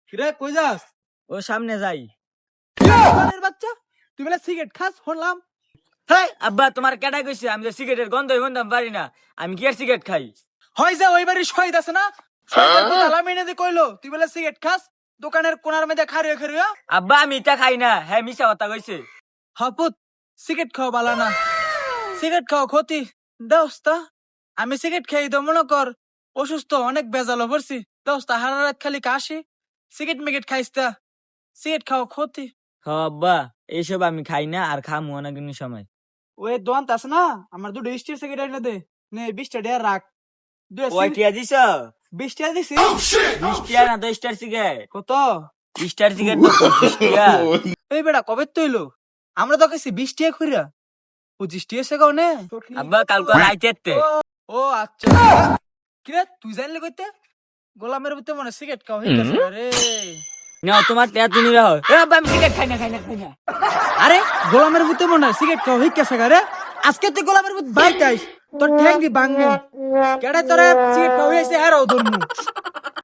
কিরে কই যাস? ও সামনে যাই। দোকানের বাচ্চা, তুই বলে সিগারেট খাস শুনলাম। হেই আব্বা, তোমার কেডা কইছে আমি তো সিগারেটের গন্ধই গন্ধম পারি না? আমি কি আর সিগারেট খাই? হয় যে ওই বাড়ির শহীদ আছে না, শহীদের তালা মেনে দিয়ে কইলো তুই বলে সিগারেট খাস দোকানের কোনার মধ্যে খারিয়ে খারিয়ে। আব্বা আমি এটা খাই না, হ্যাঁ মিছা কথা কইছে। হাপুত, সিগারেট খাওয়া বালা না, সিগারেট খাওয়া ক্ষতি। দোস্তা আমি সিগারেট খাই তো মনে কর অসুস্থ, অনেক বেজালো পড়ছি। দোস্তা হারা রাত খালি কাশি, সিগারেট মিগেট খাইস তা, সিগারেট খাওয়া ক্ষতি। হ আব্বা, এইসব আমি খাই না আর খামু না কোনো সময়। ওই দোয়ান্ত আছে না, আমার দুটো স্টিল সিগারেট এনে দে, নে 20টা টাকা রাখ। ওই টিয়া দিছ? 20 টাকা দিছি। 20 টিয়া না 10 টার সিগারেট? কত? 20 টার সিগারেট তো 25 টিয়া। এই বেটা কবে তৈলো, আমরা তো কাছে 20 টাকা কইরা 25 টাকা সেগাও নে। আব্বা কালকে রাইতে। ও আচ্ছা, কিরে তুই জানলি কইতে? গোলামের ভিতরে মনে সিগারেট খাওয়া হয়ে গেছে রে। নাও তোমার টিয়া তুমি রাখো। এ আব্বা আমি সিগারেট খাই না। আরে গোলামের ভিতরে মনে সিগারেট খাওয়া হয়ে গেছে রে। আজকে তুই গোলামের ভিতরে বাইতে আইস, তোর ঠ্যাং দি ভাঙবো। কেডা তোরে সিগারেট খাওয়া হইছে হেরাও ধরমু।